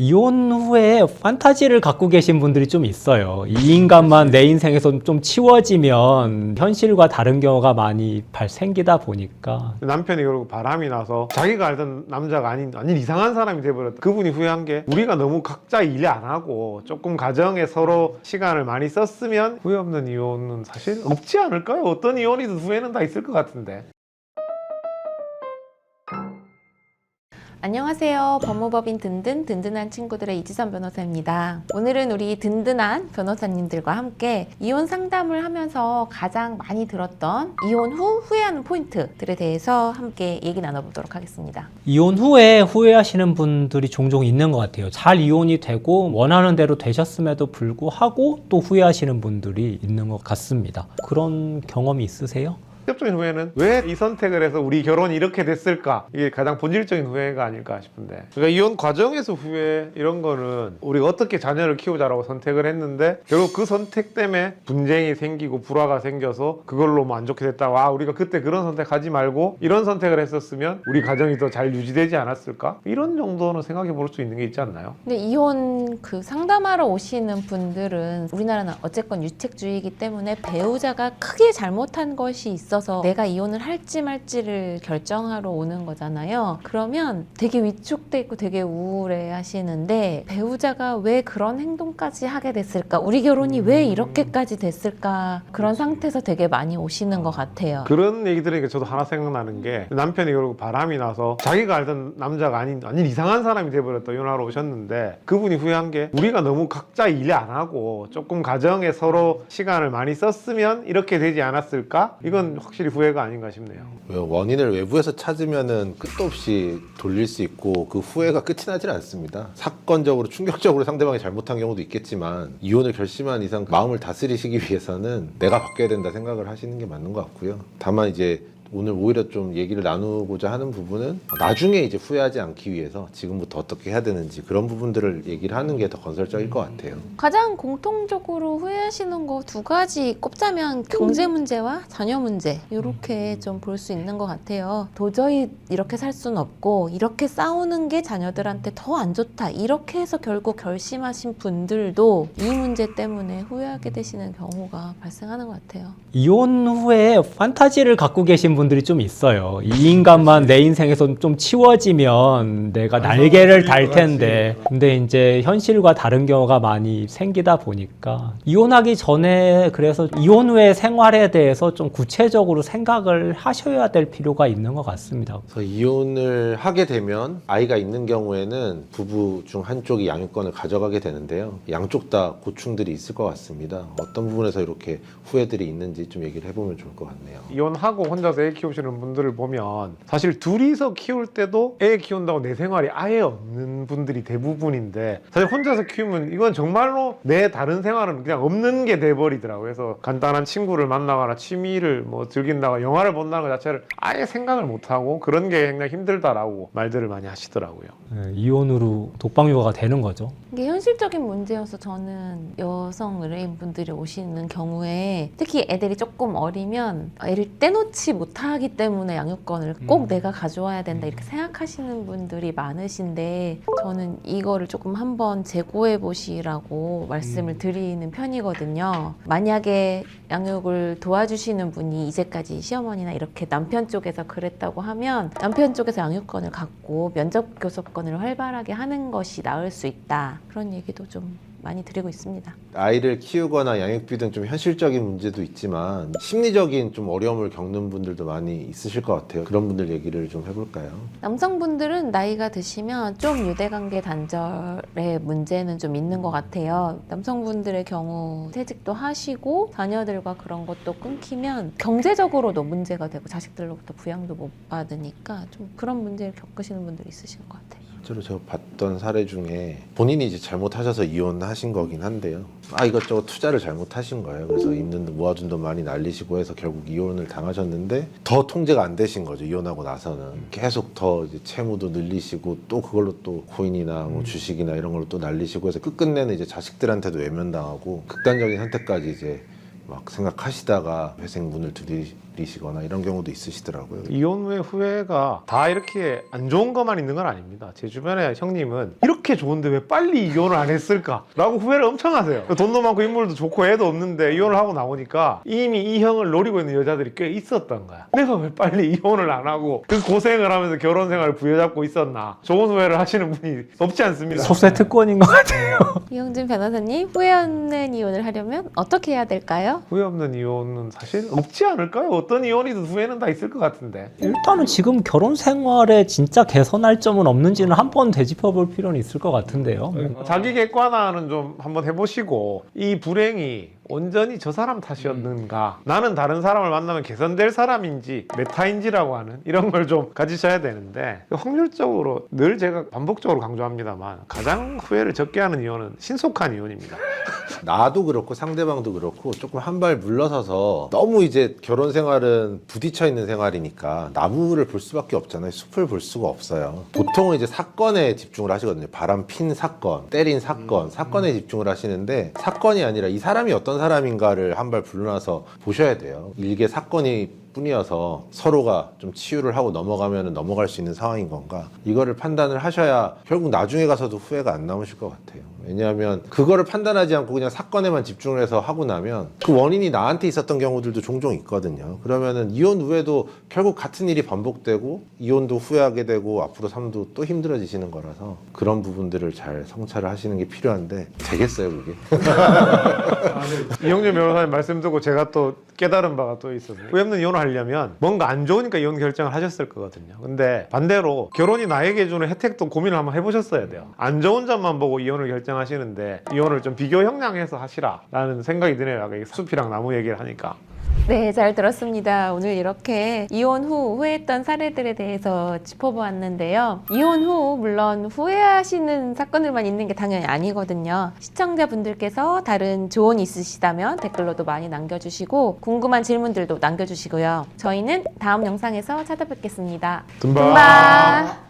이혼 후에 판타지를 갖고 계신 분들이 좀 있어요. 이 인간만 내 인생에서 좀 치워지면 현실과 다른 경우가 많이 생기다 보니까 남편이 결국 바람이 나서 자기가 알던 남자가 아닌 완전 이상한 사람이 돼버렸다. 그분이 후회한 게 우리가 너무 각자 일 안 하고 조금 가정에 서로 시간을 많이 썼으면 후회 없는 이혼은 사실 없지 않을까요? 어떤 이혼이든 후회는 다 있을 것 같은데. 안녕하세요. 법무법인 든든한 친구들의 이지선 변호사입니다. 오늘은 우리 든든한 변호사님들과 함께 이혼 상담을 하면서 가장 많이 들었던 이혼 후 후회하는 포인트들에 대해서 함께 얘기 나눠보도록 하겠습니다. 이혼 후에 후회하시는 분들이 종종 있는 것 같아요. 잘 이혼이 되고 원하는 대로 되셨음에도 불구하고 또 후회하시는 분들이 있는 것 같습니다. 그런 경험이 있으세요? 직접적인 후회는 왜 이 선택을 해서 우리 결혼이 이렇게 됐을까? 이게 가장 본질적인 후회가 아닐까 싶은데, 그러니까 이혼 과정에서 후회 이런 거는 우리가 어떻게 자녀를 키우자라고 선택을 했는데 결국 그 선택 때문에 분쟁이 생기고 불화가 생겨서 그걸로 뭐 안 좋게 됐다. 와, 우리가 그때 그런 선택하지 말고 이런 선택을 했었으면 우리 가정이 더 잘 유지되지 않았을까? 이런 정도는 생각해 볼 수 있는 게 있지 않나요? 근데 이혼 상담하러 오시는 분들은 우리나라는 어쨌건 유책주의이기 때문에 배우자가 크게 잘못한 것이 있어서 내가 이혼을 할지 말지를 결정하러 오는 거잖아요. 그러면 되게 위축돼 있고 되게 우울해 하시는데, 배우자가 왜 그런 행동까지 하게 됐을까? 우리 결혼이 왜 이렇게까지 됐을까? 그런 상태에서 되게 많이 오시는 것 같아요. 그런 얘기 들으니까 저도 하나 생각나는 게, 남편이 결국 바람이 나서 자기가 알던 남자가 아닌 완전 이상한 사람이 돼버렸다 이혼하러 오셨는데, 그분이 후회한 게 우리가 너무 각자 일 안 하고 조금 가정에 서로 시간을 많이 썼으면 이렇게 되지 않았을까? 이건 확실히 후회가 아닌가 싶네요. 원인을 외부에서 찾으면은 끝도 없이 돌릴 수 있고 그 후회가 끝이 나질 않습니다. 사건적으로 충격적으로 상대방이 잘못한 경우도 있겠지만, 이혼을 결심한 이상 마음을 다스리시기 위해서는 내가 바뀌어야 된다 생각을 하시는 게 맞는 것 같고요. 다만 이제 오늘 오히려 좀 얘기를 나누고자 하는 부분은 나중에 이제 후회하지 않기 위해서 지금부터 어떻게 해야 되는지, 그런 부분들을 얘기를 하는 게 더 건설적일 것 같아요. 가장 공통적으로 후회하시는 거 두 가지 꼽자면 경제 문제와 자녀 문제, 이렇게 좀 볼 수 있는 것 같아요. 도저히 이렇게 살 수는 없고 이렇게 싸우는 게 자녀들한테 더 안 좋다, 이렇게 해서 결국 결심하신 분들도 이 문제 때문에 후회하게 되시는 경우가 발생하는 것 같아요. 이혼 후에 판타지를 갖고 계신 분들이 좀 있어요. 이 인간만 내 인생에서 좀 치워지면 내가 날개를 달 텐데, 근데 이제 현실과 다른 경우가 많이 생기다 보니까 이혼하기 전에 그래서 이혼 후의 생활에 대해서 좀 구체적으로 생각을 하셔야 될 필요가 있는 것 같습니다. 그래서 이혼을 하게 되면 아이가 있는 경우에는 부부 중 한쪽이 양육권을 가져가게 되는데요. 양쪽 다 고충들이 있을 것 같습니다. 어떤 부분에서 이렇게 후회들이 있는지 좀 얘기를 해보면 좋을 것 같네요. 이혼하고 혼자서 애 키우시는 분들을 보면 사실 둘이서 키울 때도 애 키운다고 내 생활이 아예 없는 분들이 대부분인데, 사실 혼자서 키우면 이건 정말로 내 다른 생활은 그냥 없는 게 돼버리더라고요. 그래서 간단한 친구를 만나거나 취미를 뭐 즐긴다거나 영화를 본다는 것 자체를 아예 생각을 못하고 그런 게 굉장히 힘들다라고 말들을 많이 하시더라고요. 네, 이혼으로 독박육아가 되는 거죠. 이게 현실적인 문제여서 저는 여성 의뢰인분들이 오시는 경우에 특히 애들이 조금 어리면 애를 떼놓지 못하기 때문에 양육권을 꼭 내가 가져와야 된다 이렇게 생각하시는 분들이 많으신데, 저는 이거를 조금 한번 재고해 보시라고 말씀을 드리는 편이거든요. 만약에 양육을 도와주시는 분이 이제까지 시어머니나 이렇게 남편 쪽에서 그랬다고 하면 남편 쪽에서 양육권을 갖고 면접 교섭권을 활발하게 하는 것이 나을 수 있다, 그런 얘기도 좀 많이 드리고 있습니다. 아이를 키우거나 양육비 등 좀 현실적인 문제도 있지만 심리적인 좀 어려움을 겪는 분들도 많이 있으실 것 같아요. 그런 분들 얘기를 좀 해볼까요? 남성분들은 나이가 드시면 좀 유대관계 단절의 문제는 좀 있는 것 같아요. 남성분들의 경우 퇴직도 하시고 자녀들과 그런 것도 끊기면 경제적으로도 문제가 되고 자식들로부터 부양도 못 받으니까 좀 그런 문제를 겪으시는 분들이 있으신 것 같아요. 실제로 제가 봤던 사례 중에 본인이 이제 잘못하셔서 이혼하신 거긴 한데요. 이것저것 투자를 잘못하신 거예요. 그래서 있는 돈, 모아둔 돈 많이 날리시고 해서 결국 이혼을 당하셨는데 더 통제가 안 되신 거죠. 이혼하고 나서는 계속 더 이제 채무도 늘리시고 또 그걸로 또 코인이나 뭐 주식이나 이런 걸로 또 날리시고 해서 끝끝내는 이제 자식들한테도 외면당하고 극단적인 선택까지 이제 막 생각하시다가 회생 문을 이시거나 이런 경우도 있으시더라고요. 이혼 후의 후회가 다 이렇게 안 좋은 것만 있는 건 아닙니다. 제 주변에 형님은 이렇게 좋은데 왜 빨리 이혼을 안 했을까? 라고 후회를 엄청 하세요. 돈도 많고 인물도 좋고 애도 없는데 이혼을 하고 나오니까 이미 이 형을 노리고 있는 여자들이 꽤 있었던 거야. 내가 왜 빨리 이혼을 안 하고 그 고생을 하면서 결혼 생활을 부여잡고 있었나. 좋은 후회를 하시는 분이 없지 않습니다. 소수의 특권인 것 같아요. 이용준 변호사님, 후회 없는 이혼을 하려면 어떻게 해야 될까요? 후회 없는 이혼은 사실 없지 않을까요? 어떤 이혼이든 후회는 다 있을 것 같은데. 일단은 지금 결혼 생활에 진짜 개선할 점은 없는지는 한번 되짚어 볼 필요는 있을 것 같은데요. 자기 객관화는 좀 한번 해보시고 이 불행이 온전히 저 사람 탓이었는가, 나는 다른 사람을 만나면 개선될 사람인지 메타인지라고 하는 이런 걸 좀 가지셔야 되는데, 확률적으로 늘 제가 반복적으로 강조합니다만 가장 후회를 적게 하는 이혼은 신속한 이혼입니다. 나도 그렇고 상대방도 그렇고 조금 한 발 물러서서 너무 이제 결혼 생활은 부딪혀 있는 생활이니까 나무를 볼 수밖에 없잖아요. 숲을 볼 수가 없어요. 보통은 이제 사건에 집중을 하시거든요. 바람 핀 사건, 때린 사건, 사건에 집중을 하시는데 사건이 아니라 이 사람이 어떤 사람인가를 한 발 물러나서 보셔야 돼요. 일개 사건이 뿐이어서 서로가 좀 치유를 하고 넘어가면 넘어갈 수 있는 상황인 건가, 이거를 판단을 하셔야 결국 나중에 가서도 후회가 안 남으실 것 같아요. 왜냐하면 그거를 판단하지 않고 그냥 사건에만 집중을 해서 하고 나면 그 원인이 나한테 있었던 경우들도 종종 있거든요. 그러면은 이혼 후에도 결국 같은 일이 반복되고 이혼도 후회하게 되고 앞으로 삶도 또 힘들어지시는 거라서 그런 부분들을 잘 성찰을 하시는 게 필요한데, 되겠어요 그게? 이용준 변호사님 말씀 듣고 제가 또 깨달은 바가 또 있어서, 후회 없는 이혼을 하려면 뭔가 안 좋으니까 이혼 결정을 하셨을 거거든요. 근데 반대로 결혼이 나에게 주는 혜택도 고민을 한번 해보셨어야 돼요. 안 좋은 점만 보고 이혼을 결정하시는데 이혼을 좀 비교 형량해서 하시라 라는 생각이 드네요. 아까 이 숲이랑 나무 얘기를 하니까. 네, 잘 들었습니다. 오늘 이렇게 이혼 후 후회했던 사례들에 대해서 짚어보았는데요. 이혼 후 물론 후회하시는 사건들만 있는 게 당연히 아니거든요. 시청자분들께서 다른 조언이 있으시다면 댓글로도 많이 남겨주시고 궁금한 질문들도 남겨주시고요. 저희는 다음 영상에서 찾아뵙겠습니다. tumba. tumba.